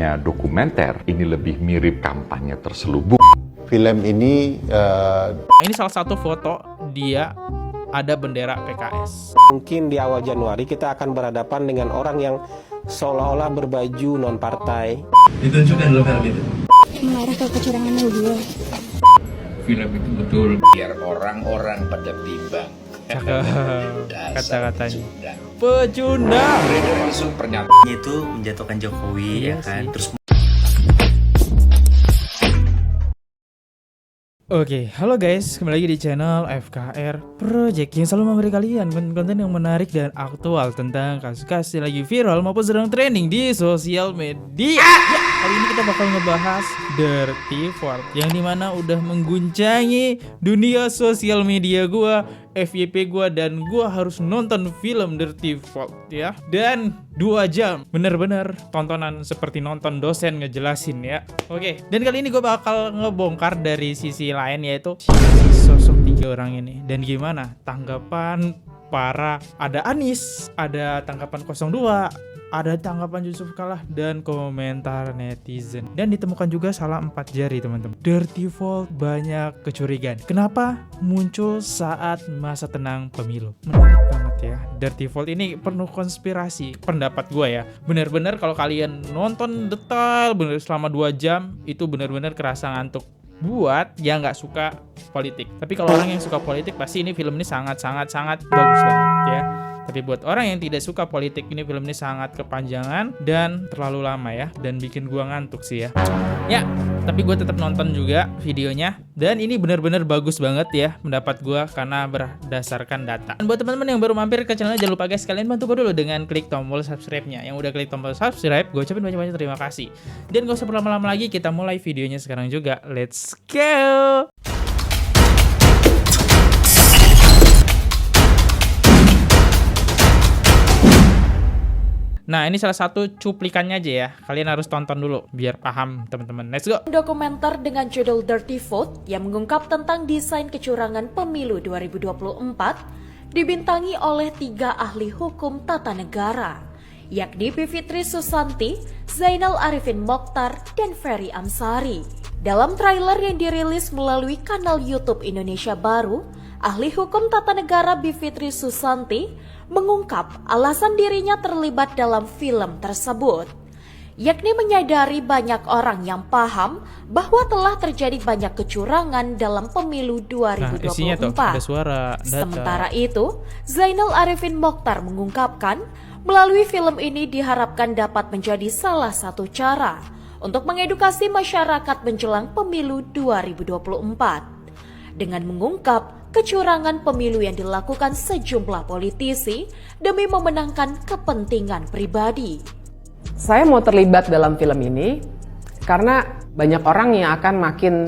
kampanye dokumenter, ini lebih mirip kampanye terselubung. Film ini Ini salah satu foto dia ada bendera PKS. Mungkin di awal Januari kita akan berhadapan dengan orang yang seolah-olah berbaju non-partai. Ditunjukkan dalam film itu. Mengarah ke kecurangan media. Film itu betul. Biar orang-orang pada bimbang. Kata-katanya pecundang. Beredar isu pernyataan itu menjatuhkan Jokowi, ya kan? Terus Oke, halo guys, kembali lagi di channel FKR Project yang selalu memberi kalian konten-konten yang menarik dan aktual tentang kasus-kasus yang lagi viral maupun sedang trending di sosial media. Ya, kali ini kita bakal ngebahas Dirty Vault yang dimana udah mengguncangi dunia sosial media gua, FYP gua, dan gua harus nonton film Dirty Vault ya. Dan 2 jam, bener-bener tontonan seperti nonton dosen ngejelasin ya. Oke, dan kali ini gue bakal ngebongkar dari sisi lain, yaitu sosok 3 orang ini. Dan gimana tanggapan para, ada Anis, ada tanggapan 02, ada tanggapan Yusuf Kalla, dan komentar netizen. Dan ditemukan juga salah 4 jari teman-teman. Dirty Vault banyak kecurigaan. Kenapa muncul saat masa tenang pemilu? Menarik banget ya. Dirty Vault ini penuh konspirasi. Pendapat gue ya, bener-bener kalau kalian nonton detail bener selama 2 jam, itu bener-bener kerasa ngantuk. Buat yang nggak suka politik. Tapi kalau orang yang suka politik, pasti ini film ini sangat bagus banget ya. Tapi buat orang yang tidak suka politik, ini film ini sangat kepanjangan dan terlalu lama ya, dan bikin gua ngantuk sih ya. Ya, tapi gue tetap nonton juga videonya, dan ini benar-benar bagus banget ya pendapat gua karena berdasarkan data. Dan buat teman-teman yang baru mampir ke channelnya, jangan lupa guys, kalian bantu gue dulu dengan klik tombol subscribe-nya. Yang udah klik tombol subscribe, gue ucapin banyak-banyak terima kasih. Dan gak usah berlama-lama lagi, kita mulai videonya sekarang juga. Let's go! Nah, ini salah satu cuplikannya aja ya. Kalian harus tonton dulu biar paham teman-teman. Let's go. Dokumenter dengan judul Dirty Vault yang mengungkap tentang desain kecurangan pemilu 2024 dibintangi oleh 3 ahli hukum tata negara, yakni Bivitri Susanti, Zainal Arifin Mokhtar, dan Ferry Amsari. Dalam trailer yang dirilis melalui kanal YouTube Indonesia Baru, ahli hukum tata negara Bivitri Susanti mengungkap alasan dirinya terlibat dalam film tersebut, yakni menyadari banyak orang yang paham bahwa telah terjadi banyak kecurangan dalam pemilu 2024. Nah, isinya tuh ada suara, data. Sementara itu, Zainal Arifin Mokhtar mengungkapkan, melalui film ini diharapkan dapat menjadi salah satu cara untuk mengedukasi masyarakat menjelang pemilu 2024. Dengan mengungkap kecurangan pemilu yang dilakukan sejumlah politisi demi memenangkan kepentingan pribadi. Saya mau terlibat dalam film ini karena banyak orang yang akan makin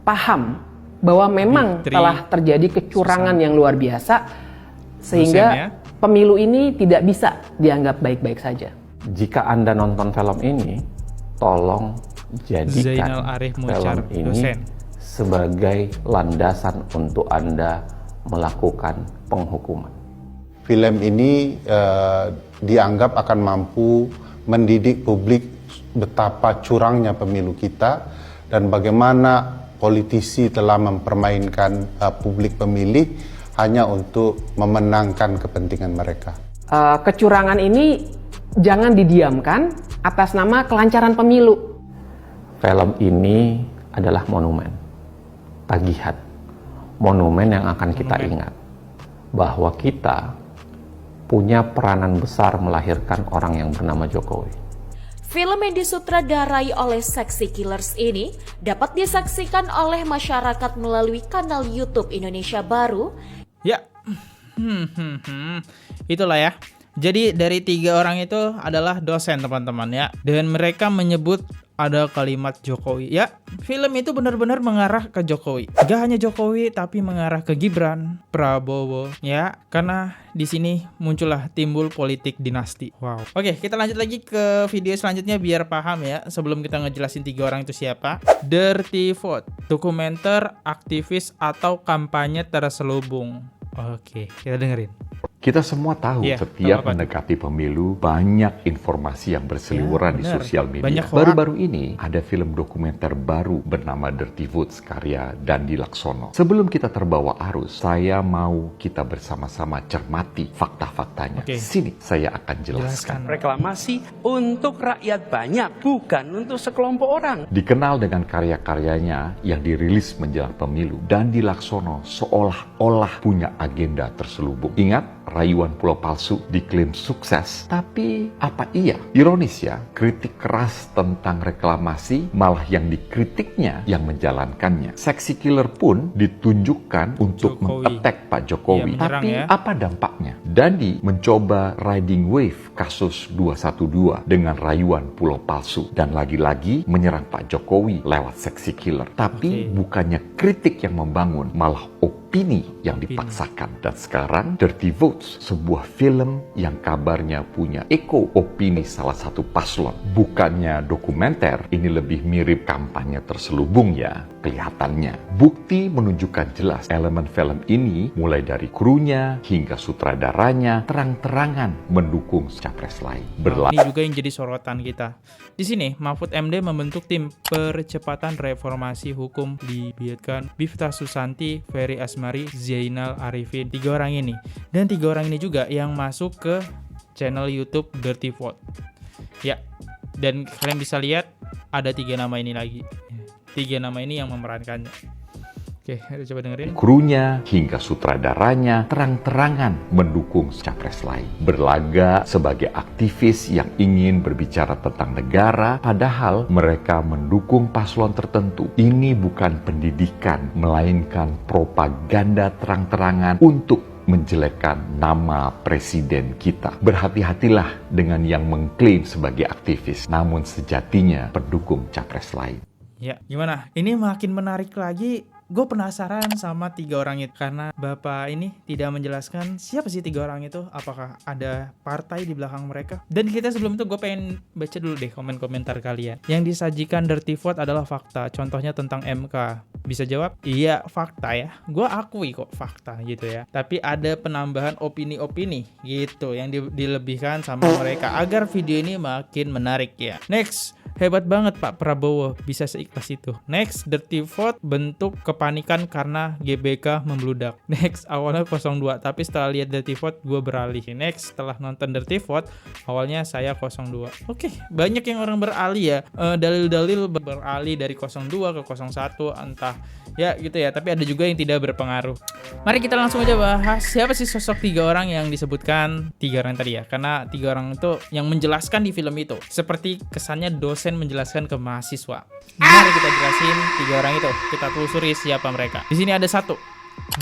paham bahwa memang telah terjadi kecurangan yang luar biasa, sehingga pemilu ini tidak bisa dianggap baik-baik saja. Jika Anda nonton film ini, tolong jadikan Zainal Arif film ini sebagai landasan untuk Anda melakukan penghukuman. film ini dianggap akan mampu mendidik publik betapa curangnya pemilu kita dan bagaimana politisi telah mempermainkan publik pemilih hanya untuk memenangkan kepentingan mereka. Kecurangan ini jangan didiamkan atas nama kelancaran pemilu. Film ini adalah monumen, tagihan, monumen yang akan kita ingat bahwa kita punya peranan besar melahirkan orang yang bernama Jokowi. Film yang disutradarai oleh Sexy Killers ini dapat disaksikan oleh masyarakat melalui kanal YouTube Indonesia Baru. Ya, itulah ya. Jadi dari 3 orang itu adalah dosen teman-teman ya. Dan mereka menyebut ada kalimat Jokowi. Ya, film itu benar-benar mengarah ke Jokowi. Gak hanya Jokowi, tapi mengarah ke Gibran, Prabowo ya. Karena di sini muncullah timbul politik dinasti. Wow. Oke, kita lanjut lagi ke video selanjutnya biar paham ya. Sebelum kita ngejelasin 3 orang itu siapa. Dirty Vault, dokumenter, aktivis, atau kampanye terselubung. Oke, kita dengerin. Kita semua tahu Iya, setiap tahu apa? mendekati pemilu banyak informasi yang berseliweran di benar. sosial media. Banyak hoax. Baru-baru ini ada film dokumenter baru bernama Dirty Votes karya Dandi Laksono. Sebelum kita terbawa arus, saya mau kita bersama-sama cermati fakta-faktanya. Oke. Sini saya akan jelaskan. Reklamasi untuk rakyat banyak, bukan untuk sekelompok orang. Dikenal dengan karya-karyanya yang dirilis menjelang pemilu, Dandi Laksono seolah-olah punya agenda terselubung. Ingat, rayuan Pulau Palsu diklaim sukses, tapi apa iya? Ironis ya, kritik keras tentang reklamasi malah yang dikritiknya yang menjalankannya. Seksi killer pun ditunjukkan untuk Jokowi. mengetek Pak Jokowi. Iya, menyerang Tapi ya. apa dampaknya? Dandi mencoba riding wave kasus 212 dengan rayuan Pulau Palsu dan lagi-lagi menyerang Pak Jokowi lewat seksi killer. Tapi bukannya kritik yang membangun, malah opini yang dipaksakan. Dan sekarang Dirty Votes, sebuah film yang kabarnya punya eko opini salah satu paslon. Bukannya dokumenter, ini lebih mirip kampanye terselubung ya kelihatannya. Bukti menunjukkan jelas elemen film ini mulai dari krunya hingga sutradaranya terang-terangan mendukung capres lain. Ini juga yang jadi sorotan kita. Di sini Mahfud MD membentuk tim percepatan reformasi hukum dilibatkan Bifta Susanti, Ferry Asmari, Zainal Arifin. 3 orang ini. Dan 3 orang ini juga yang masuk ke channel YouTube Dirty Vote. Ya. Dan kalian bisa lihat ada 3 nama ini lagi. 3 nama ini yang memerankannya. Oke, coba dengerin. Krunya hingga sutradaranya terang-terangan mendukung capres lain. Berlaga sebagai aktivis yang ingin berbicara tentang negara, padahal mereka mendukung paslon tertentu. Ini bukan pendidikan, melainkan propaganda terang-terangan untuk menjelekkan nama presiden kita. Berhati-hatilah dengan yang mengklaim sebagai aktivis, namun sejatinya pendukung capres lain. Ya, gimana? Ini makin menarik lagi. Gue penasaran sama 3 orang itu karena Bapak ini tidak menjelaskan siapa sih 3 orang itu, apakah ada partai di belakang mereka. Dan kita sebelum itu gue pengen baca dulu deh komen-komentar kalian. Yang disajikan Dirty Vote adalah fakta, contohnya tentang MK. Bisa jawab? Iya, fakta ya. Gue akui kok fakta gitu ya. Tapi ada penambahan opini-opini gitu yang dilebihkan sama mereka agar video ini makin menarik ya. Next. Hebat banget Pak Prabowo, bisa seikhlas itu. Next, Dirty Vote bentuk kepanikan karena GBK membludak. Next, awalnya 02, tapi setelah lihat Dirty Vote, gue beralih. Next, setelah nonton Dirty Vote, awalnya saya 02. Oke, banyak yang orang beralih ya. Dalil-dalil beralih dari 02 ke 01, entah ya gitu ya. Tapi ada juga yang tidak berpengaruh. Mari kita langsung aja bahas siapa sih sosok 3 orang yang disebutkan 3 orang tadi ya. Karena 3 orang itu yang menjelaskan di film itu. Seperti kesannya dosen menjelaskan ke mahasiswa. Mari kita jelasin 3 orang itu. Kita telusuri siapa mereka. Di sini ada 1.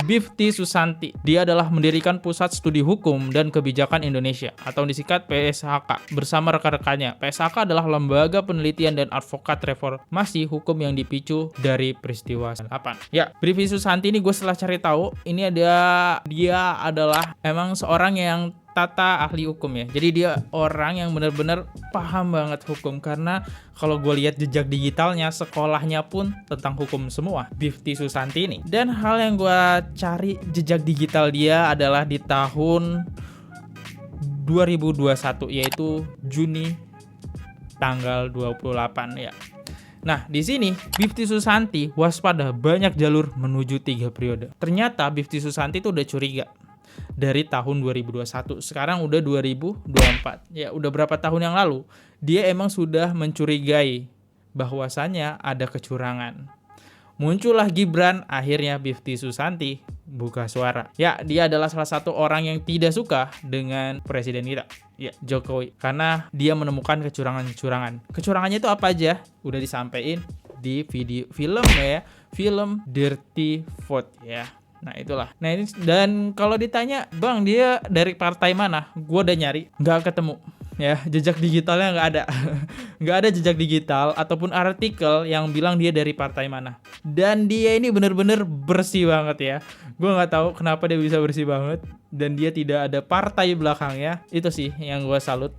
Bifti Susanti. Dia adalah mendirikan Pusat Studi Hukum dan Kebijakan Indonesia atau disingkat PSHK bersama rekan-rekannya. PSHK adalah lembaga penelitian dan advokat reformasi hukum yang dipicu dari peristiwa 8. Ya, Bifti Susanti ini gue setelah cari tahu, ini dia adalah emang seorang yang tata ahli hukum ya. Jadi dia orang yang benar-benar paham banget hukum karena kalau gue lihat jejak digitalnya, sekolahnya pun tentang hukum semua. Bifti Susanti ini. Dan hal yang gue cari jejak digital dia adalah di tahun 2021 yaitu Juni tanggal 28 ya. Nah, di sini Bifti Susanti waspada banyak jalur menuju 3 periode. Ternyata Bifti Susanti itu udah curiga dari tahun 2021. Sekarang udah 2024. Ya, udah berapa tahun yang lalu dia emang sudah mencurigai bahwasannya ada kecurangan. Muncullah Gibran, akhirnya Bifti Susanti buka suara. Ya, dia adalah salah satu orang yang tidak suka dengan presiden kita, ya Jokowi, karena dia menemukan kecurangan-kecurangan. Kecurangannya itu apa aja? Udah disampaikan di film ya, film Dirty Vote ya. Nah itulah. Nah ini, dan kalau ditanya, Bang dia dari partai mana? Gue udah nyari, nggak ketemu. Ya, jejak digitalnya nggak ada. Nggak ada jejak digital ataupun artikel yang bilang dia dari partai mana. Dan dia ini bener-bener bersih banget ya. Gue nggak tahu kenapa dia bisa bersih banget. dan dia tidak ada partai belakangnya, itu sih yang gue salut.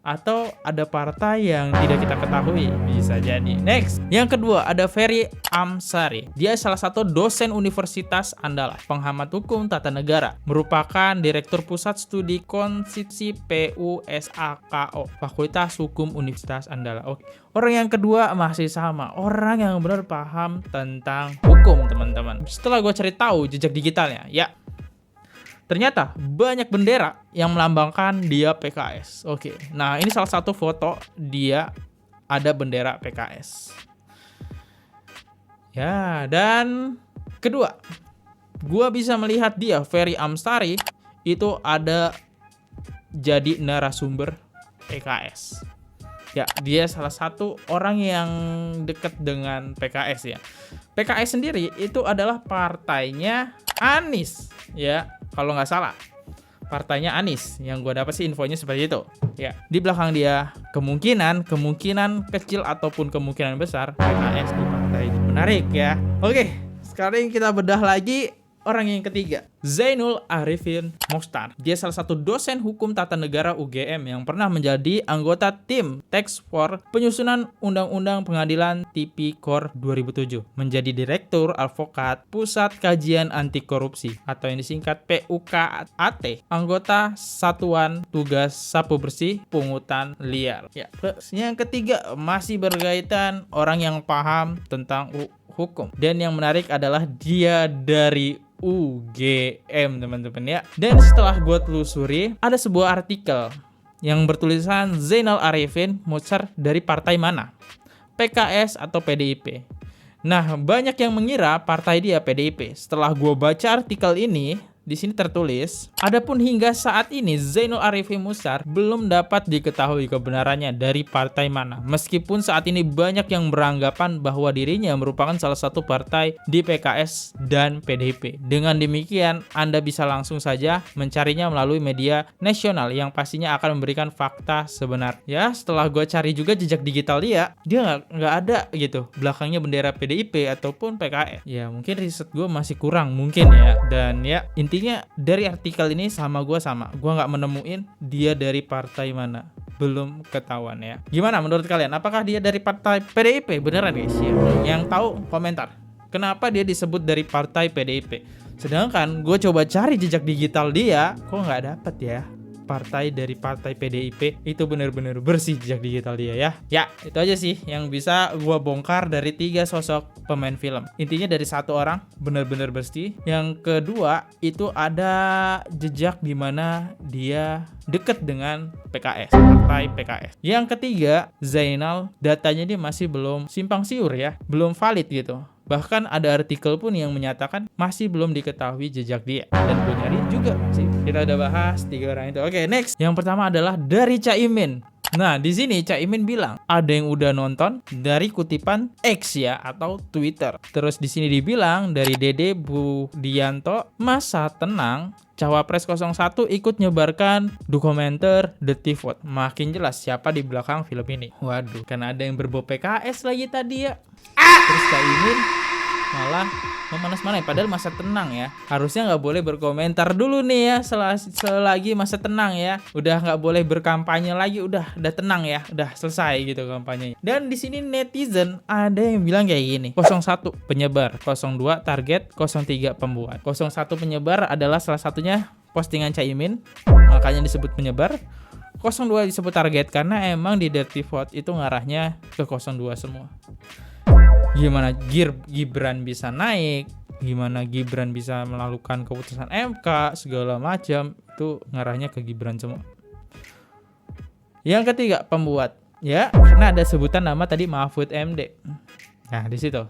Atau ada partai yang tidak kita ketahui, bisa jadi. Next, yang kedua ada Ferry Amsari. Dia salah satu dosen Universitas Andalas, penghemat hukum tata negara, merupakan Direktur Pusat Studi Konstitusi PUSAKO, Fakultas Hukum Universitas Andalas. Oke. Orang yang kedua masih sama, orang yang benar paham tentang hukum, teman-teman. Setelah gue cari tahu jejak digitalnya, ya, ternyata banyak bendera yang melambangkan dia PKS. Oke, nah ini salah satu foto dia ada bendera PKS. Ya, dan kedua, gua bisa melihat dia, Ferry Amsari, itu ada jadi narasumber PKS. Ya, dia salah satu orang yang dekat dengan PKS ya. PKS sendiri itu adalah partainya Anies, ya. Kalau nggak salah, partainya Anies. Yang gue dapat sih infonya seperti itu. Ya, di belakang dia kemungkinan kecil ataupun kemungkinan besar PKS di partai ini. Menarik ya. Oke, sekarang kita bedah lagi orang yang ketiga, Zainul Arifin Mokhtar. Dia salah satu dosen hukum tata negara UGM yang pernah menjadi anggota tim Task Force penyusunan Undang-Undang Pengadilan Tipikor 2007, menjadi Direktur Advokat Pusat Kajian Anti Korupsi atau yang disingkat PUKAT, anggota Satuan Tugas Sapu Bersih Pungutan Liar. Ya, yang ketiga masih berkaitan orang yang paham tentang hukum, dan yang menarik adalah dia dari UGM, teman-teman ya. Dan setelah gue telusuri, ada sebuah artikel yang bertulisan Zainal Arifin Mokhtar dari partai mana? PKS atau PDIP? Nah, banyak yang mengira partai dia PDIP. Setelah gue baca artikel ini, di sini tertulis, adapun hingga saat ini Zainul Arifin Mokhtar belum dapat diketahui kebenarannya dari partai mana. Meskipun saat ini banyak yang beranggapan bahwa dirinya merupakan salah satu partai di PKS dan PDIP. Dengan demikian, Anda bisa langsung saja mencarinya melalui media nasional yang pastinya akan memberikan fakta sebenar. Ya, setelah gue cari juga jejak digital dia nggak ada gitu belakangnya bendera PDIP ataupun PKS. Ya, mungkin riset gue masih kurang mungkin ya. Dan ya, intinya dari artikel ini gue nggak menemuin dia dari partai mana, belum ketahuan ya. Gimana menurut kalian? Apakah dia dari partai PDIP? Beneran guys ya? Yang tahu komentar. Kenapa dia disebut dari partai PDIP? Sedangkan gue coba cari jejak digital dia, kok nggak dapet ya. Partai dari partai PDIP itu benar-benar bersih jejak digital dia ya. Ya, itu aja sih yang bisa gua bongkar dari 3 sosok pemain film. Intinya dari satu orang benar-benar bersih. Yang kedua itu ada jejak di mana dia dekat dengan PKS, partai PKS. Yang ketiga, Zainal, datanya dia masih belum simpang siur ya, belum valid gitu. Bahkan ada artikel pun yang menyatakan masih belum diketahui jejak dia. Dan gue nyari juga sih. Kita udah bahas 3 orang itu. Oke, next. Yang pertama adalah dari Caimin. Nah, di sini Caimin bilang ada yang udah nonton dari kutipan X ya atau Twitter. Terus di sini dibilang dari Dede Budianto, masa tenang Cawapres 01 ikut nyebarkan dokumenter Dirty Vote. Makin jelas siapa di belakang film ini. Waduh, karena ada yang berbau PKS lagi tadi ya. Terus Caimin malah memanas-manasin, padahal masa tenang ya. Harusnya nggak boleh berkomentar dulu nih ya selagi masa tenang ya. Udah nggak boleh berkampanye lagi, udah tenang ya, udah selesai gitu kampanyenya. Dan di sini netizen ada yang bilang kayak gini, 01 penyebar, 02 target, 03 pembuat. 01 penyebar adalah salah satunya postingan Caimin, makanya disebut penyebar. 02 disebut target karena emang di Dirty Vote itu ngarahnya ke 02 semua. Gimana Gibran bisa naik, gimana Gibran bisa melakukan keputusan MK, segala macam, itu ngarahnya ke Gibran semua. Yang ketiga, pembuat. Ya, karena ada sebutan nama tadi Mahfud MD. Nah, di situ.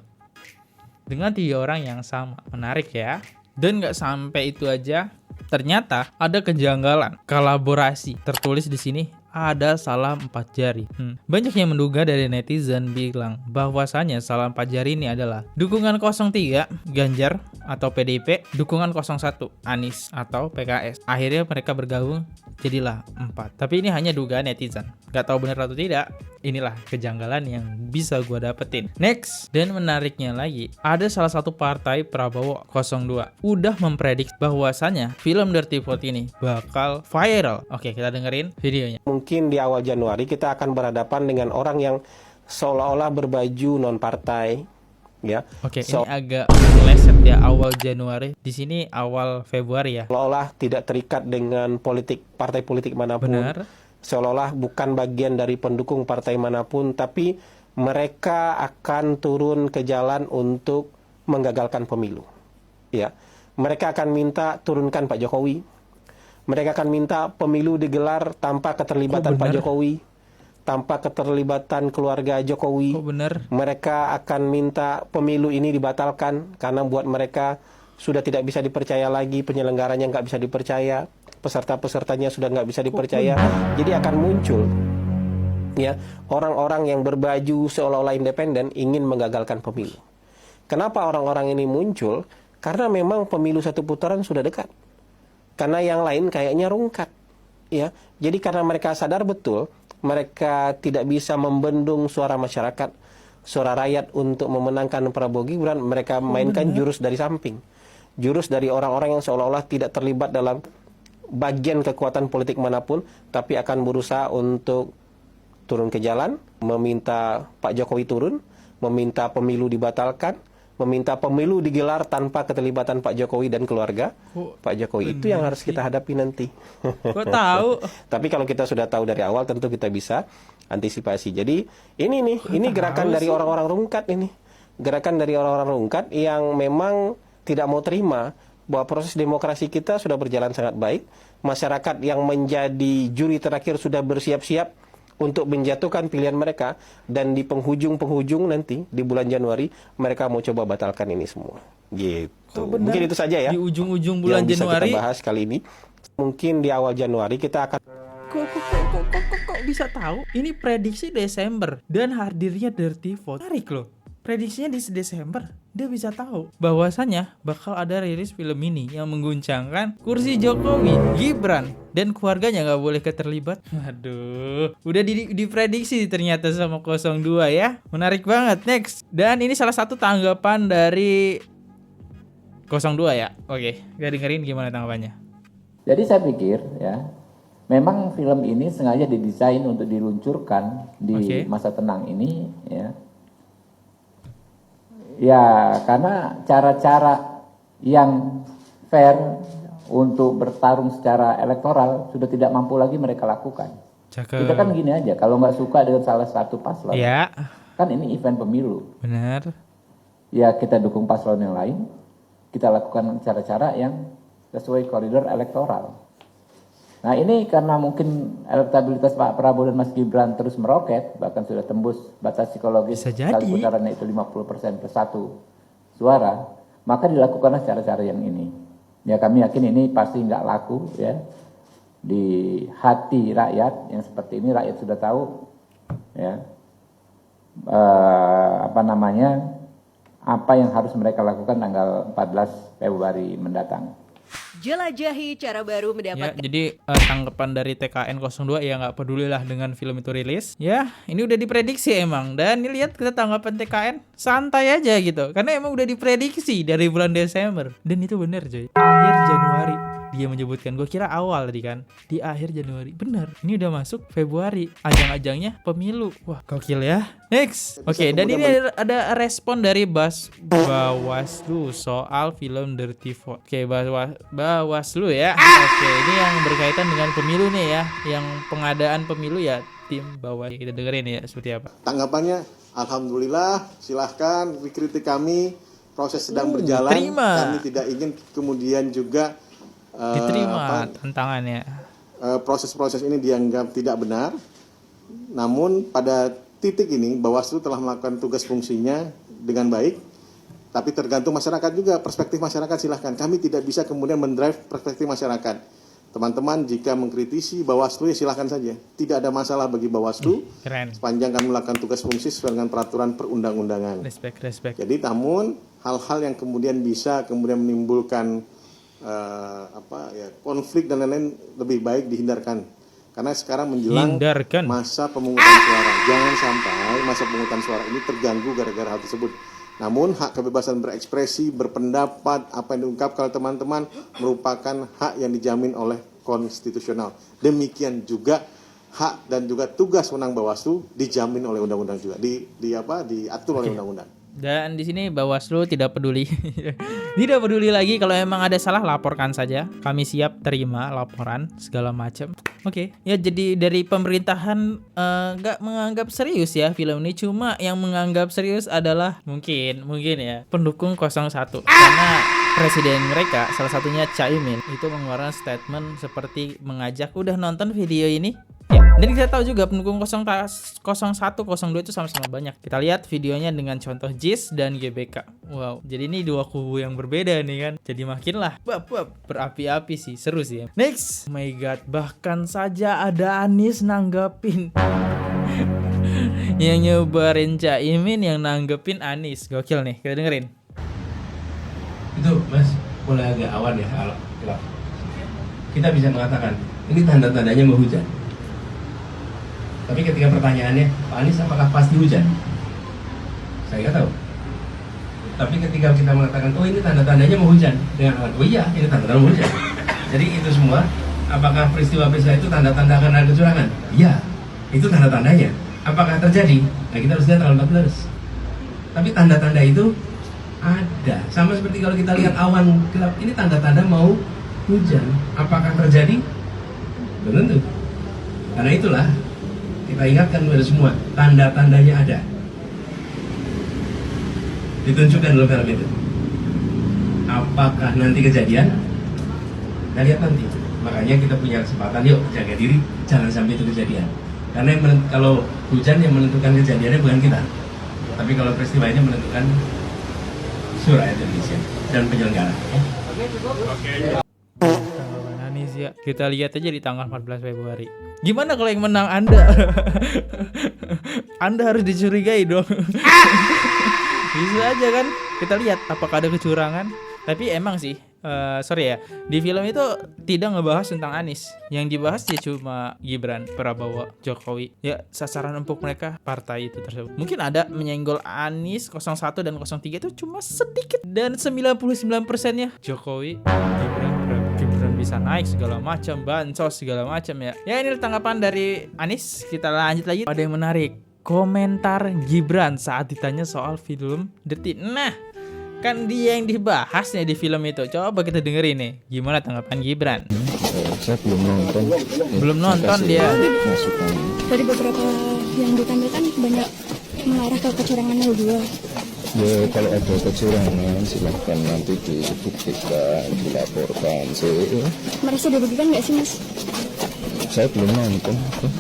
Dengan 3 orang yang sama. Menarik ya. Dan nggak sampai itu aja. Ternyata ada kejanggalan kolaborasi. Tertulis di sini ada salah 4 jari. Banyak yang menduga dari netizen bilang bahwasanya salah 4 jari ini adalah dukungan 03 Ganjar atau PDIP, dukungan 01 Anies atau PKS. Akhirnya mereka bergabung jadilah 4. Tapi ini hanya dugaan netizen, gak tahu benar atau tidak. Inilah kejanggalan yang bisa gue dapetin. Next, dan menariknya lagi, ada salah satu partai Prabowo 02 udah memprediksi bahwasanya film Dirty Vote ini bakal viral. Oke, kita dengerin videonya. Mungkin di awal Januari kita akan berhadapan dengan orang yang seolah-olah berbaju non partai, ya. Oke, ini agak meleset ya, awal Januari. Di sini awal Februari ya. Seolah-olah tidak terikat dengan politik partai politik manapun. Benar. Seolah-olah bukan bagian dari pendukung partai manapun, tapi mereka akan turun ke jalan untuk menggagalkan pemilu. Ya, mereka akan minta turunkan Pak Jokowi. Mereka akan minta pemilu digelar tanpa keterlibatan Pak Jokowi, tanpa keterlibatan keluarga Jokowi. Mereka akan minta pemilu ini dibatalkan karena buat mereka sudah tidak bisa dipercaya lagi, penyelenggaranya nggak bisa dipercaya, peserta-pesertanya sudah nggak bisa dipercaya. Jadi akan muncul ya orang-orang yang berbaju seolah-olah independen ingin menggagalkan pemilu. Kenapa orang-orang ini muncul? Karena memang pemilu satu putaran sudah dekat. Karena yang lain kayaknya rungkat. Ya, jadi karena mereka sadar betul mereka tidak bisa membendung suara masyarakat, suara rakyat untuk memenangkan Prabowo Gibran, mereka mainkan jurus dari samping. Jurus dari orang-orang yang seolah-olah tidak terlibat dalam bagian kekuatan politik manapun, tapi akan berusaha untuk turun ke jalan, meminta Pak Jokowi turun, meminta pemilu dibatalkan, meminta pemilu digelar tanpa keterlibatan Pak Jokowi dan keluarga Pak Jokowi. Itu yang harus kita hadapi nanti. Kok tahu? Tapi kalau kita sudah tahu dari awal, tentu kita bisa antisipasi. Jadi ini gerakan dari orang-orang rungkat ini. Gerakan dari orang-orang rungkat yang memang tidak mau terima bahwa proses demokrasi kita sudah berjalan sangat baik. Masyarakat yang menjadi juri terakhir sudah bersiap-siap untuk menjatuhkan pilihan mereka, dan di penghujung nanti di bulan Januari mereka mau coba batalkan ini semua. Gitu. Mungkin itu saja ya. Di ujung-ujung bulan yang bisa Januari kita bahas kali ini. Mungkin di awal Januari kita akan Kok bisa tahu? Ini prediksi Desember dan hadirnya Dirty Vote. Tarik loh. Prediksinya di Desember. Dia bisa tahu bahwasanya bakal ada rilis film ini yang mengguncangkan kursi Jokowi, Gibran, dan keluarganya nggak boleh keterlibat. Aduh, udah diprediksi ternyata sama 02 ya. Menarik banget. Next. Dan ini salah satu tanggapan dari 02 ya. Oke, kita dengerin gimana tanggapannya. Jadi saya pikir ya, memang film ini sengaja didesain untuk diluncurkan di masa tenang ini ya. Ya, karena cara-cara yang fair untuk bertarung secara elektoral sudah tidak mampu lagi mereka lakukan. Kita kan gini aja, kalau nggak suka dengan salah satu paslon, kan ini event pemilu. Benar. Ya kita dukung paslon yang lain, kita lakukan cara-cara yang sesuai koridor elektoral. Nah ini karena mungkin elektabilitas Pak Prabowo dan Mas Gibran terus meroket, bahkan sudah tembus batas psikologis kali putarannya itu 50% plus 1 suara, maka dilakukanlah cara-cara yang ini. Ya kami yakin ini pasti nggak laku ya di hati rakyat yang seperti ini. Rakyat sudah tahu ya apa yang harus mereka lakukan tanggal 14 Februari mendatang. Jelajahi cara baru mendapatkan. Ya, jadi tanggapan dari TKN 02 ya nggak pedulilah dengan film itu rilis. Ya, ini udah diprediksi emang. Dan ini lihat kita tanggapan TKN santai aja gitu. Karena emang udah diprediksi dari bulan Desember. Dan itu bener coy. Akhir Januari dia menyebutkan. Gue kira awal tadi kan. Di akhir Januari. Bener. Ini udah masuk Februari. Ajang-ajangnya pemilu. Wah, gokil ya. Next. Oke, dan ini ada respon dari Bawaslu soal film Dirty Vote. Oke, Bawaslu ya. Oke, ini yang berkaitan dengan pemilu nih ya. Yang pengadaan pemilu ya tim Bawaslu. Kita dengerin ya seperti apa. Tanggapannya, alhamdulillah, silahkan dikritik kami. Proses sedang berjalan. Terima. Kami tidak ingin kemudian juga diterima tantangannya. Proses-proses ini dianggap tidak benar. Namun pada titik ini Bawaslu telah melakukan tugas fungsinya dengan baik. Tapi tergantung masyarakat juga, perspektif masyarakat silahkan. Kami tidak bisa kemudian mendrive perspektif masyarakat. Teman-teman jika mengkritisi Bawaslu ya silahkan saja. Tidak ada masalah bagi Bawaslu. Keren. Sepanjang kami melakukan tugas fungsi sesuai dengan peraturan perundang-undangan. Respect. Jadi namun hal-hal yang kemudian bisa kemudian menimbulkan konflik dan lain-lain lebih baik dihindarkan. Karena sekarang menjelang masa pemungutan suara. Jangan sampai masa pemungutan suara ini terganggu gara-gara hal tersebut. Namun hak kebebasan berekspresi, berpendapat, apa yang diungkapkan oleh teman-teman merupakan hak yang dijamin oleh konstitusional. Demikian juga hak dan juga tugas wewenang Bawaslu dijamin oleh undang-undang juga, diatur oleh undang-undang. Dan di sini Bawaslu tidak peduli. Tidak peduli lagi, kalau emang ada salah laporkan saja. Kami siap terima laporan segala macam. Oke. Ya, jadi dari pemerintahan nggak menganggap serius ya film ini, cuma yang menganggap serius adalah mungkin ya pendukung 01. Karena presiden mereka, salah satunya Caimin, itu mengeluarkan statement seperti mengajak udah nonton video ini. Ya, dan kita tahu juga pendukung 01, 02 itu sama-sama banyak. Kita lihat videonya dengan contoh JIS dan GBK. Wow, jadi ini dua kubu yang berbeda nih kan. Jadi makinlah berapi-api sih, seru sih ya. Next, oh my god, bahkan saja ada Anies nanggapin. Yang nyebarin Caimin, yang nanggepin Anies. Gokil nih, kita dengerin. Itu Mas, mulai agak awan ya. Kita bisa mengatakan ini tanda-tandanya mau hujan. Tapi ketika pertanyaannya, Pak Anies apakah pasti hujan? Saya nggak tahu. Tapi ketika kita mengatakan, oh ini tanda-tandanya mau hujan, dengan oh iya ini tanda-tanda mau hujan. Jadi itu semua, apakah peristiwa-peristiwa itu tanda-tanda akan ada kecurangan? Iya, itu tanda-tandanya. Apakah terjadi? Nah kita harus lihat tanggal 14. Tapi tanda-tanda itu ada. Sama seperti kalau kita lihat awan gelap, ini tanda-tanda mau hujan. Apakah terjadi? Belum tentu. Karena itulah kita ingatkan kepada semua, tanda-tandanya ada. Ditunjukkan dalam film itu. Apakah nanti kejadian? Kita lihat nanti. Makanya kita punya kesempatan, yuk jaga diri, jangan sampai itu kejadian. Karena kalau hujan yang menentukan kejadiannya bukan kita, tapi kalau peristiwa ini menentukan rakyat Indonesia dan penyelenggara. Anies ya, kita lihat aja di tanggal 14 Februari. Gimana kalau yang menang Anda? Anda harus dicurigai dong. Bisa aja kan? Kita lihat apakah ada kecurangan. Tapi emang sih, sorry ya, di film itu tidak ngebahas tentang Anies. Yang dibahas ya cuma Gibran, Prabowo, Jokowi. Ya sasaran empuk mereka partai itu tersebut. Mungkin ada menyenggol Anies 01 dan 03 itu cuma sedikit. Dan 99%-nya Jokowi, Gibran bisa naik segala macam, bansos segala macam ya. Ya ini tanggapan dari Anies. Kita lanjut lagi. Ada yang menarik, komentar Gibran saat ditanya soal film Dirty. Nah, kan dia yang dibahas nih di film itu. Coba kita dengerin nih, gimana tanggapan Gibran. Saya belum nonton. Belum nonton dia. Dari beberapa yang ditampilkan banyak mengarah ke kecurangan 02. Ya kalau ada kecurangan silahkan nanti dibuktikan, dilaporkan. Merasa dirugikan nggak sih Mas? Saya belum nonton,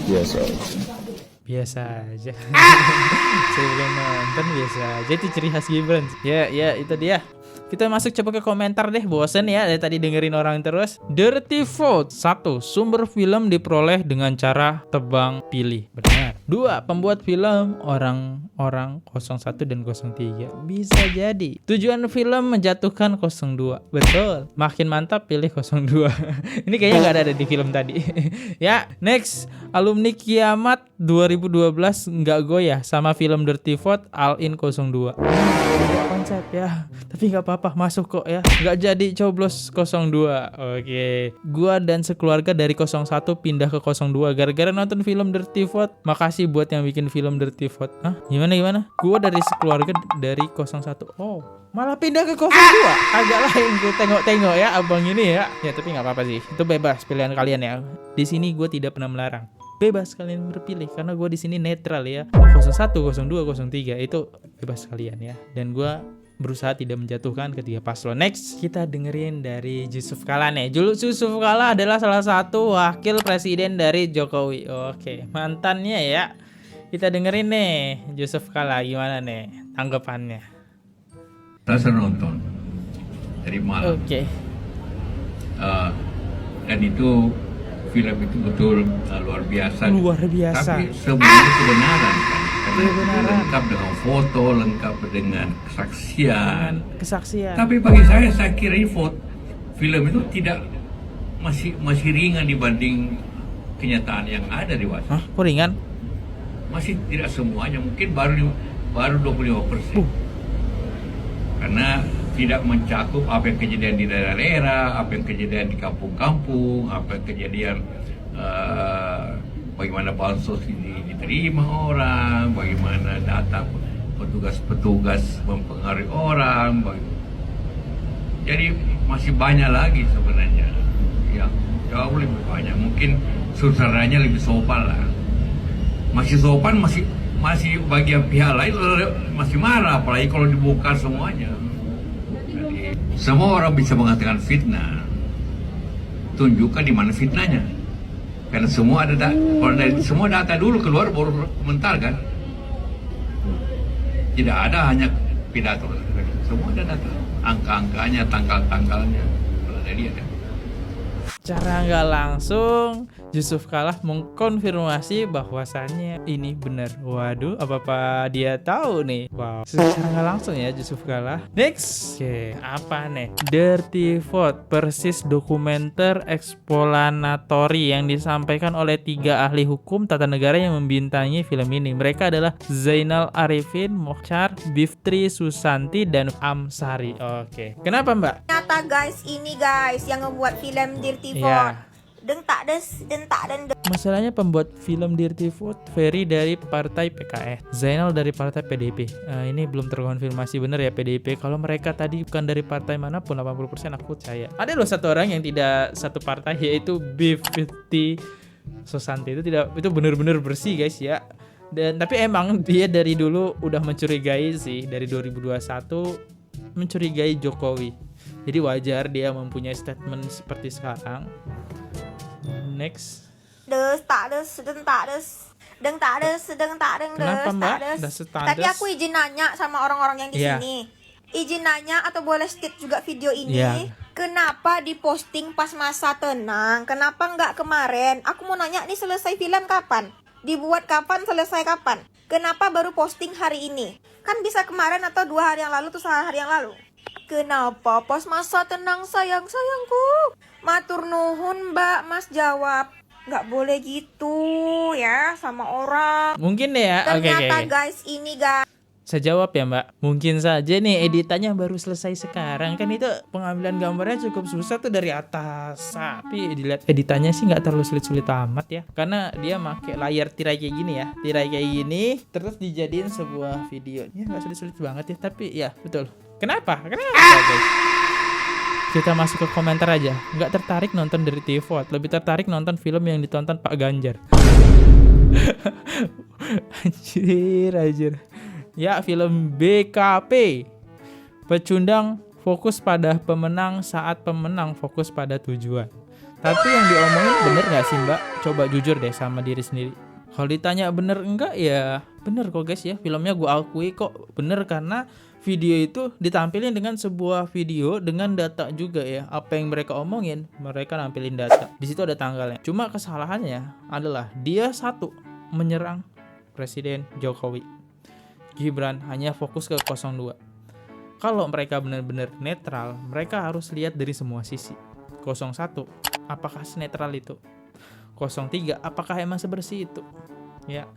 biasa aja. Saya belum nonton, biasa aja. Itu ciri khas Gibran. Ya itu dia. Kita masuk coba ke komentar deh. Bosen ya dari tadi dengerin orang terus. Dirty Vote 1. Sumber film diperoleh dengan cara tebang pilih. Benar. 2. Pembuat film orang-orang 01 dan 03. Bisa jadi. Tujuan film menjatuhkan 02. Betul. Makin mantap pilih 02. Ini kayaknya gak ada di film tadi. Ya, next. Alumni Kiamat 2012 nggak goyah sama film Dirty Vote All In 02. Konsep ya, tapi nggak apa-apa, masuk kok ya. Nggak jadi coblos 02. Oke, gua dan sekeluarga dari 01 pindah ke 02 gara-gara nonton film Dirty Vote. Makasih buat yang bikin film Dirty Vote. Hah? Gimana? Gua dari sekeluarga dari 01. Oh, malah pindah ke 02. Agak lain gue tengok-tengok ya abang ini ya. Ya tapi nggak apa-apa sih, itu bebas pilihan kalian ya. Di sini gue tidak pernah melarang. Bebas kalian berpilih karena gue di sini netral ya. 01, 02, 03 itu bebas kalian ya. Dan gue berusaha tidak menjatuhkan ketiga paslon. Next, kita dengerin dari Yusuf Kalla nih. Yusuf Kalla adalah salah satu wakil presiden dari Jokowi. Oke, mantannya ya. Kita dengerin nih Yusuf Kalla gimana nih tanggapannya. Rasa nonton dari malam. Oke. Dan itu film itu betul luar biasa. Tapi sebenarnya kebenaran kan. Karena lengkap dengan foto, lengkap dengan kesaksian. Kesaksian. Tapi bagi saya kira ini film itu tidak masih ringan dibanding kenyataan yang ada di Washington. Hah? Kok ringan? Masih tidak semuanya, mungkin baru 25%. Karena tidak mencakup apa yang kejadian di daerah-daerah, apa yang kejadian di kampung-kampung, apa yang kejadian bagaimana bansos ini diterima orang, bagaimana data petugas mempengaruhi orang. Jadi masih banyak lagi sebenarnya yang jauh lebih banyak. Mungkin sutradaranya lebih sopan lah. Masih sopan, masih bagian pihak lain masih marah, apalagi kalau dibuka semuanya. Jadi semua orang bisa mengatakan fitnah. Tunjukkan di mana fitnahnya. Karena semua ada kalau dari semua data dulu keluar baru komentar kan. Tidak ada hanya pidato. Semua ada data. Angka-angkanya, tanggal-tanggalnya. Kalau ada lihat ya. Secara nggak langsung Yusuf Kalla mengkonfirmasi bahwasannya ini benar. Waduh, apa dia tahu nih? Wow. Secara nggak langsung ya Yusuf Kalla. Next, oke, apa nih? Dirty Vote, persis dokumenter eksplanatori yang disampaikan oleh 3 ahli hukum tata negara yang membintangi film ini. Mereka adalah Zainal Arifin, Mokhtar, Biftri Susanti, dan Amsari. Oke, kenapa Mbak? Ternyata guys, ini guys yang ngebuat film Dirty Vote. Deng tak den. Masalahnya pembuat film Dirty Vote Ferry dari partai PKS, Zainal dari partai PDIP. Ini belum terkonfirmasi benar ya PDIP. Kalau mereka tadi bukan dari partai manapun 80% aku percaya. Ada loh satu orang yang tidak satu partai, yaitu Biftri Susanti. Itu benar-benar bersih guys ya. Dan tapi emang dia dari dulu udah mencurigai sih, dari 2021 mencurigai Jokowi. Jadi wajar dia mempunyai statement seperti sekarang. Next. Kenapa Mbak? Tapi aku izin nanya sama orang-orang yang di sini. Izin nanya atau boleh skip juga video ini. Kenapa diposting pas masa tenang? Kenapa nggak kemarin? Aku mau nanya nih, selesai film kapan? Dibuat kapan? Selesai kapan? Kenapa baru posting hari ini? Kan bisa kemarin atau 2 hari yang lalu atau 1 hari yang lalu. Kenapa pas masa tenang sayangku? Matur nuhun Mbak, Mas jawab. Nggak boleh gitu ya sama orang. Mungkin deh ya. Ternyata guys, ini guys. Saya jawab ya Mbak. Mungkin saja nih editannya baru selesai sekarang. Kan itu pengambilan gambarnya cukup susah tuh dari atas. Tapi dilihat editannya sih nggak terlalu sulit-sulit amat ya. Karena dia pakai layar tirai kayak gini ya. Tirai kayak gini terus dijadiin sebuah video. Ya nggak sulit-sulit banget ya. Tapi ya betul. Kenapa guys? Kita masuk ke komentar aja. Nggak tertarik nonton Dirty Vote, lebih tertarik nonton film yang ditonton Pak Ganjar. Anjir. Ya, film BKP. Pecundang fokus pada pemenang saat pemenang fokus pada tujuan. Tapi yang diomongin bener nggak sih Mbak? Coba jujur deh sama diri sendiri. Kalau ditanya bener enggak ya bener kok guys ya. Filmnya gue akui kok bener karena video itu ditampilin dengan sebuah video dengan data juga ya. Apa yang mereka omongin, mereka nampilin data. Di situ ada tanggalnya. Cuma kesalahannya adalah dia satu menyerang Presiden Jokowi. Gibran hanya fokus ke 02. Kalau mereka benar-benar netral, mereka harus lihat dari semua sisi. 01, apakah senetral itu? 03, apakah emang sebersih itu? Ya.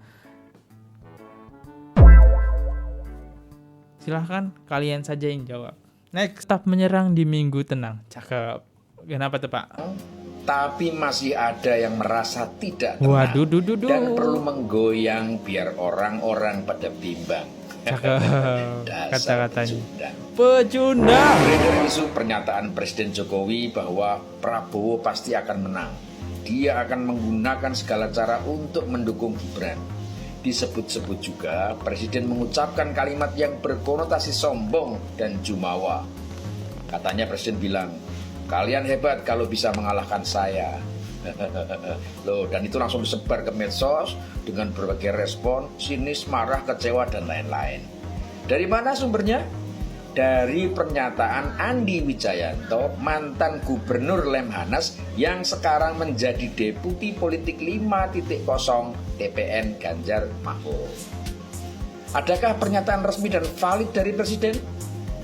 Silahkan kalian saja yang jawab. Next, tetap menyerang di Minggu Tenang. Cakep. Kenapa tuh Pak? Tapi masih ada yang merasa tidak tenang. Waduh, dan perlu menggoyang biar orang-orang pada bimbang. Cakep. Kata-katanya. Pecundang. Beredar isu pernyataan Presiden Jokowi bahwa Prabowo pasti akan menang. Dia akan menggunakan segala cara untuk mendukung Gibran. Disebut-sebut juga Presiden mengucapkan kalimat yang berkonotasi sombong dan jumawa. Katanya Presiden bilang, kalian hebat kalau bisa mengalahkan saya. Loh, dan itu langsung disebar ke medsos dengan berbagai respon, sinis, marah, kecewa, dan lain-lain. Dari mana sumbernya? Dari pernyataan Andi Wijayanto, mantan gubernur Lemhanas yang sekarang menjadi deputi politik 5.0 TPN Ganjar Mahfud. Adakah pernyataan resmi dan valid dari Presiden?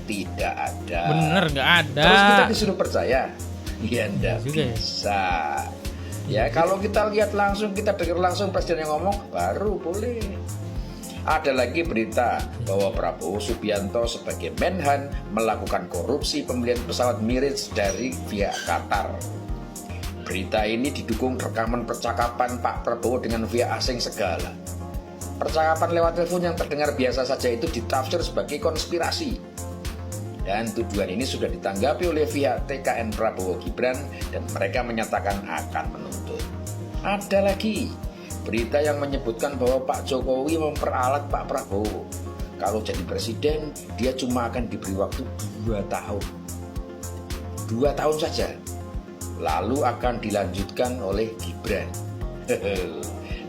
Tidak ada. Bener, nggak ada. Terus kita disuruh percaya. Ya enggak bisa. Ya kalau kita lihat langsung, kita dengar langsung presiden yang ngomong, baru boleh. Ada lagi berita bahwa Prabowo Subianto sebagai Menhan melakukan korupsi pembelian pesawat Mirage dari pihak Qatar. Berita ini didukung rekaman percakapan Pak Prabowo dengan pihak asing segala. Percakapan lewat telepon yang terdengar biasa saja itu ditafsir sebagai konspirasi. Dan tuduhan ini sudah ditanggapi oleh pihak TKN Prabowo Gibran dan mereka menyatakan akan menuntut. Ada lagi berita yang menyebutkan bahwa Pak Jokowi memperalat Pak Prabowo. Kalau jadi presiden, dia cuma akan diberi waktu 2 tahun. 2 tahun saja. Lalu akan dilanjutkan oleh Gibran.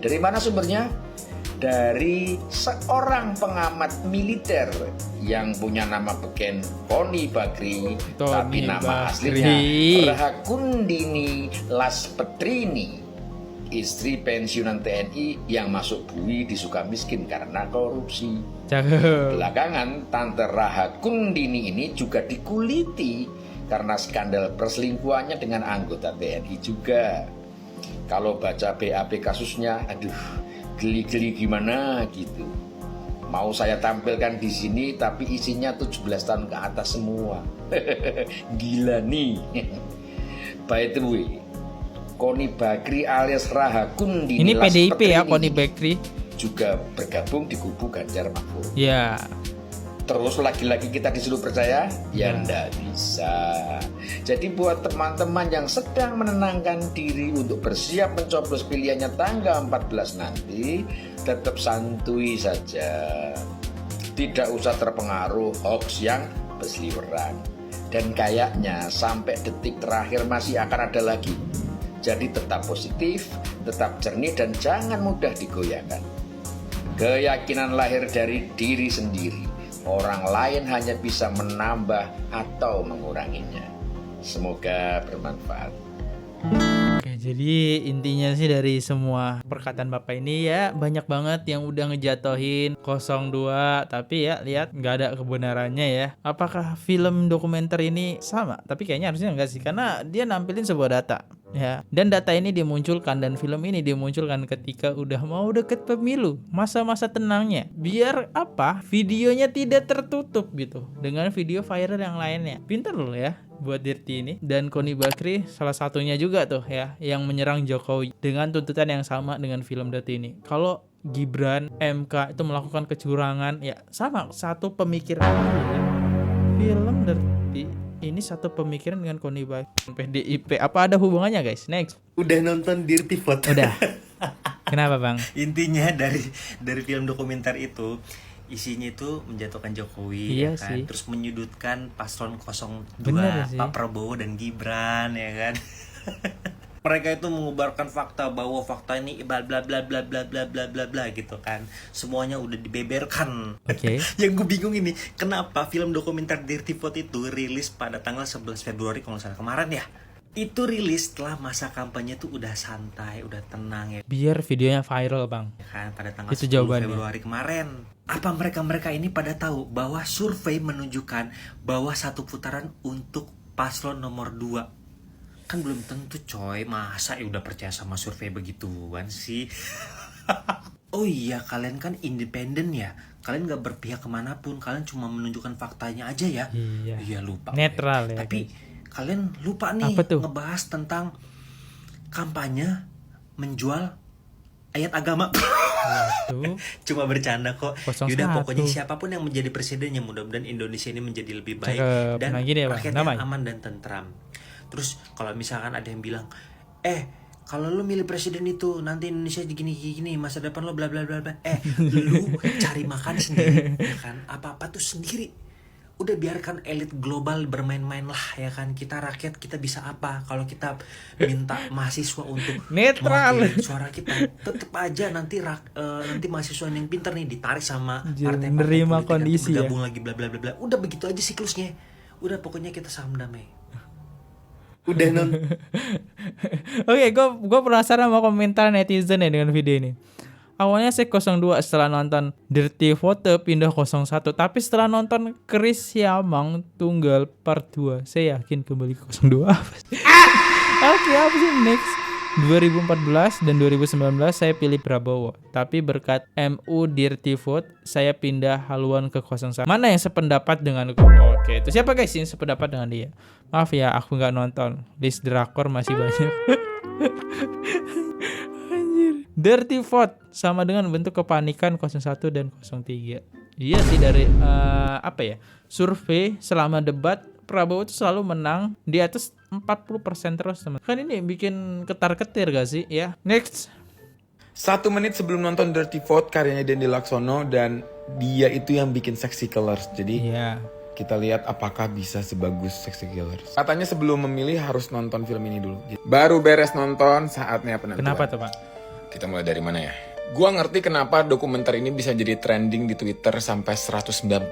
Dari mana sumbernya? Dari seorang pengamat militer yang punya nama beken Koni Bakri, tapi nama aslinya Rahakundini Laspetrini, istri pensiunan TNI yang masuk bui di Sukamiskin karena korupsi. Belakangan Tante Rahakundini ini juga dikuliti karena skandal perselingkuhannya dengan anggota TNI juga. Kalau baca BAP kasusnya, aduh, geli-geli gimana gitu. Mau saya tampilkan di sini tapi isinya 17 tahun ke atas semua. Gila nih. By the way, Koni Bakri alias Rahakundini ini PDIP ya, Koni Bakri juga bergabung di kubu Ganjar Mahfud. Ya. Terus lagi-lagi kita disuruh percaya? Ya enggak bisa. Jadi buat teman-teman yang sedang menenangkan diri untuk bersiap mencoblos pilihannya tanggal 14 nanti, tetap santuy saja. Tidak usah terpengaruh hoax yang berseliweran. Dan kayaknya sampai detik terakhir masih akan ada lagi. Jadi tetap positif, tetap jernih dan jangan mudah digoyahkan. Keyakinan lahir dari diri sendiri. Orang lain hanya bisa menambah atau menguranginya. Semoga bermanfaat. Oke, jadi intinya sih dari semua perkataan Bapak ini ya, banyak banget yang udah ngejatohin 02, tapi ya lihat nggak ada kebenarannya ya. Apakah film dokumenter ini sama? Tapi kayaknya harusnya enggak sih, karena dia nampilin sebuah data ya. Dan data ini dimunculkan dan film ini dimunculkan ketika udah mau deket pemilu, masa-masa tenangnya. Biar apa? Videonya tidak tertutup gitu dengan video viral yang lainnya. Pinter loh ya buat Dirti ini. Dan Koni Bakri salah satunya juga tuh ya, yang menyerang Jokowi dengan tuntutan yang sama dengan film Dirti ini. Kalau Gibran, MK itu melakukan kecurangan, ya sama, satu pemikiran. Film Dirti ini satu pemikiran dengan Koni Bakri, PDIP. Apa ada hubungannya guys? Next. Udah nonton Dirty Vote? Udah. Kenapa bang? Intinya dari film dokumenter itu, isinya itu menjatuhkan Jokowi, iya ya kan? Sih. Terus menyudutkan paslon 02, Pak Prabowo dan Gibran, ya kan? Mereka itu mengubarkan fakta bahwa fakta ini bla bla bla bla bla bla bla bla bla gitu kan. Semuanya udah dibeberkan. Oke. Yang gue bingung ini, kenapa film dokumenter Dirty Vote itu rilis pada tanggal 11 Februari kalau nggak salah kemarin ya? Itu rilis setelah masa kampanye tuh udah santai, udah tenang ya. Biar videonya viral bang. Ya kan, pada tanggal itu 10 jawabannya. Februari kemarin. Apa mereka ini pada tahu bahwa survei menunjukkan bahwa satu putaran untuk paslon nomor 2? Kan belum tentu coy, masa ya udah percaya sama survei begituan sih? Oh iya, kalian kan independen ya. Kalian gak berpihak kemanapun, kalian cuma menunjukkan faktanya aja ya. Iya lupa. Netral ya. Tapi kalian lupa nih ngebahas tentang kampanye menjual ayat agama. Cuma bercanda kok. Yaudah pokoknya siapapun yang menjadi presidennya, mudah-mudahan Indonesia ini menjadi lebih baik dan rakyatnya aman dan tentram. Terus kalau misalkan ada yang bilang, kalau lu milih presiden itu nanti Indonesia gini masa depan lo bla bla bla bla. Lu cari makan sendiri, ya kan? Apa-apa tuh sendiri. Udah biarkan elit global bermain-main lah, ya kan? Kita rakyat, kita bisa apa? Kalau kita minta mahasiswa untuk netral suara kita, tetep aja nanti mahasiswa yang pintar nih ditarik sama partai menerima politik, kondisi ya. bergabung lagi bla bla bla bla. Udah begitu aja siklusnya. Udah pokoknya kita saham damai. Udah Oke, gue penasaran sama komentar netizen ya dengan video ini. Awalnya saya 02 setelah nonton Dirty Photo pindah 01, tapi setelah nonton Chris Siamang Tunggal Part 2 saya yakin kembali ke 02. Oke, apa sih next? 2014 dan 2019 saya pilih Prabowo, tapi berkat MU Dirty Vote saya pindah haluan ke 01. Mana yang sependapat denganku? Oke, itu siapa guys yang sependapat dengan dia? Maaf ya, aku nggak nonton. List drakor masih banyak. Anjir. Dirty Vote sama dengan bentuk kepanikan 01 dan 03. Iya sih, dari survei selama debat Prabowo itu selalu menang di atas 40% terus teman. Kan ini bikin ketar-ketir gak sih ya? Next. 1 menit sebelum nonton Dirty Vote karyanya Dendi Laksono, dan dia itu yang bikin Sexy Killers. Jadi kita lihat apakah bisa sebagus Sexy Killers. Katanya sebelum memilih harus nonton film ini dulu. Baru beres nonton saatnya penentuan. Kenapa tuh Pak? Kita mulai dari mana ya? Gua ngerti kenapa dokumenter ini bisa jadi trending di Twitter sampai 190.000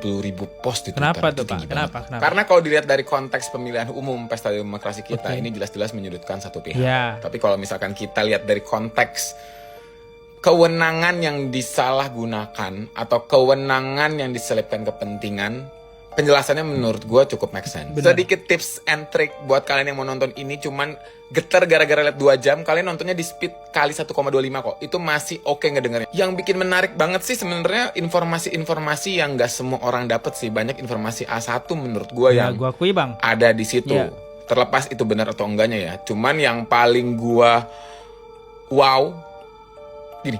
post di Twitter. Kenapa tuh Pak? Kenapa? Karena kalau dilihat dari konteks pemilihan umum pesta demokrasi kita, ini jelas-jelas menyudutkan satu pihak. Tapi kalau misalkan kita lihat dari konteks kewenangan yang disalahgunakan atau kewenangan yang diselipkan kepentingan, penjelasannya menurut gue cukup make sense. Sedikit tips and trick buat kalian yang mau nonton ini, cuman geter gara-gara lihat 2 jam, kalian nontonnya di speed kali 1,25 kok. Itu masih oke ngedengerin. Yang bikin menarik banget sih sebenarnya informasi-informasi yang gak semua orang dapet sih. Banyak informasi A1 menurut gue yang gua akui, Bang, ada di situ. Terlepas itu benar atau enggaknya ya. Cuman yang paling gue gini,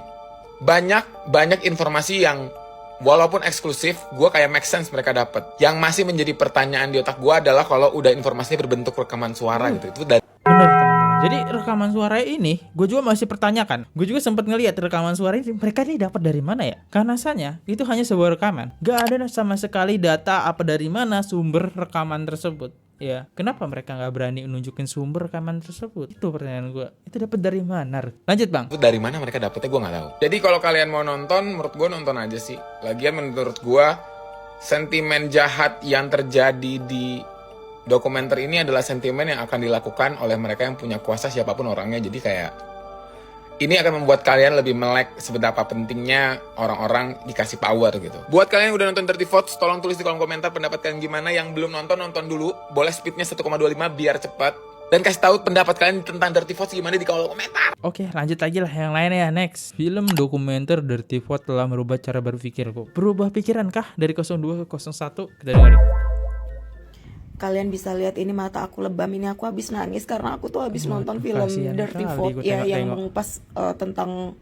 banyak informasi yang walaupun eksklusif, gue kayak make sense mereka dapat. Yang masih menjadi pertanyaan di otak gue adalah kalau udah informasinya berbentuk rekaman suara gitu. Itu bener teman-teman. Jadi rekaman suara ini, gue juga masih pertanyakan. Gue juga sempat ngelihat rekaman suara ini, mereka ini dapat dari mana ya? Karena rasanya itu hanya sebuah rekaman. Gak ada sama sekali data apa dari mana sumber rekaman tersebut. Ya, kenapa mereka nggak berani nunjukin sumber rekaman tersebut? Itu pertanyaan gue. Itu dapat dari mana? Lanjut Bang. Itu dari mana mereka dapetnya gue nggak tahu. Jadi kalau kalian mau nonton, menurut gue nonton aja sih. Lagian menurut gue sentimen jahat yang terjadi di dokumenter ini adalah sentimen yang akan dilakukan oleh mereka yang punya kuasa siapapun orangnya. Jadi kayak ini akan membuat kalian lebih melek seberapa pentingnya orang-orang dikasih power gitu. Buat kalian yang udah nonton Dirty Vote, tolong tulis di kolom komentar pendapat kalian gimana. Yang belum nonton dulu. Boleh speednya 1,25 biar cepat. Dan kasih tahu pendapat kalian tentang Dirty Vote gimana di kolom komentar. Oke, lanjut lagi lah yang lain ya. Next. Film dokumenter Dirty Vote telah merubah cara berpikirku. Berubah pikiran kah dari 02 ke 01? Kita dengerin. Kalian bisa lihat ini mata aku lebam, ini aku habis nangis karena aku tuh habis nonton film Dirty Vote ya yang mengupas tentang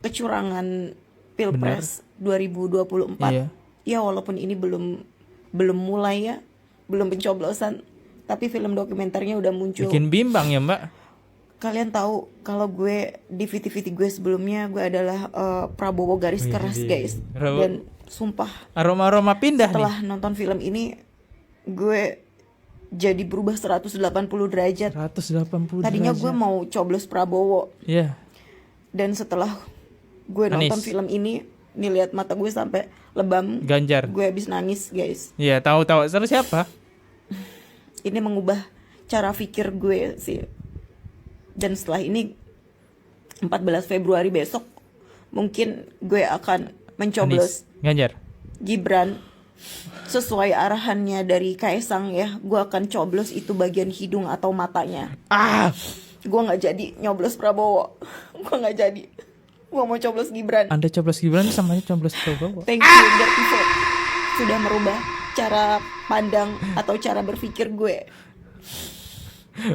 kecurangan Pilpres 2024. Ya walaupun ini belum mulai ya, belum pencoblosan, tapi film dokumenternya udah muncul. Bikin bimbang ya Mbak. Kalian tahu kalau gue di VT gue sebelumnya gue adalah Prabowo garis keras guys. Dan sumpah aroma pindah setelah nonton film ini gue jadi berubah 180 derajat. 180 Tadinya derajat. gue mau coblos Prabowo. Iya. Dan setelah gue nonton film ini, nih lihat mata gue sampai lebam. Ganjar. Gue habis nangis, guys. Iya, tahu. Terus siapa? Ini mengubah cara pikir gue sih. Dan setelah ini 14 Februari besok mungkin gue akan mencoblos Ganjar. Gibran. Sesuai arahannya dari Kaisang ya, gue akan coblos itu bagian hidung atau matanya. Gue nggak jadi nyoblos Prabowo. Gue nggak jadi. Gue mau coblos Gibran. Anda coblos Gibran sama aja coblos Prabowo. Thank you Dirty Vote sudah merubah cara pandang atau cara berpikir gue.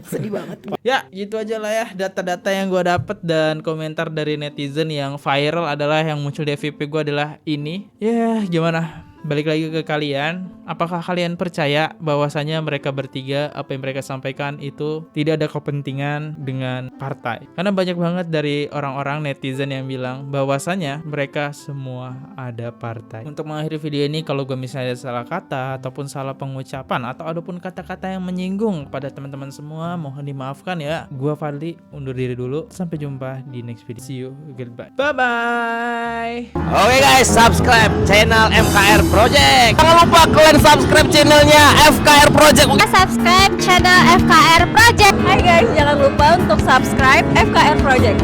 Sedih banget. Ya gitu aja lah ya data-data yang gue dapet dan komentar dari netizen yang viral adalah yang muncul di FYP gue adalah ini. Ya gimana? Balik lagi ke kalian, apakah kalian percaya bahwasanya mereka bertiga, apa yang mereka sampaikan itu tidak ada kepentingan dengan partai? Karena banyak banget dari orang-orang netizen yang bilang bahwasanya mereka semua ada partai. Untuk mengakhiri video ini, kalau gue misalnya salah kata ataupun salah pengucapan atau ada pun kata-kata yang menyinggung pada teman-teman semua, mohon dimaafkan ya. Gue Fadli undur diri dulu. Sampai jumpa di next video. See you, goodbye. Bye-bye. Oke guys, subscribe channel FKR Project. Jangan lupa kalian subscribe channelnya FKR Project. Subscribe channel FKR Project. Hai guys, jangan lupa untuk subscribe FKR Project.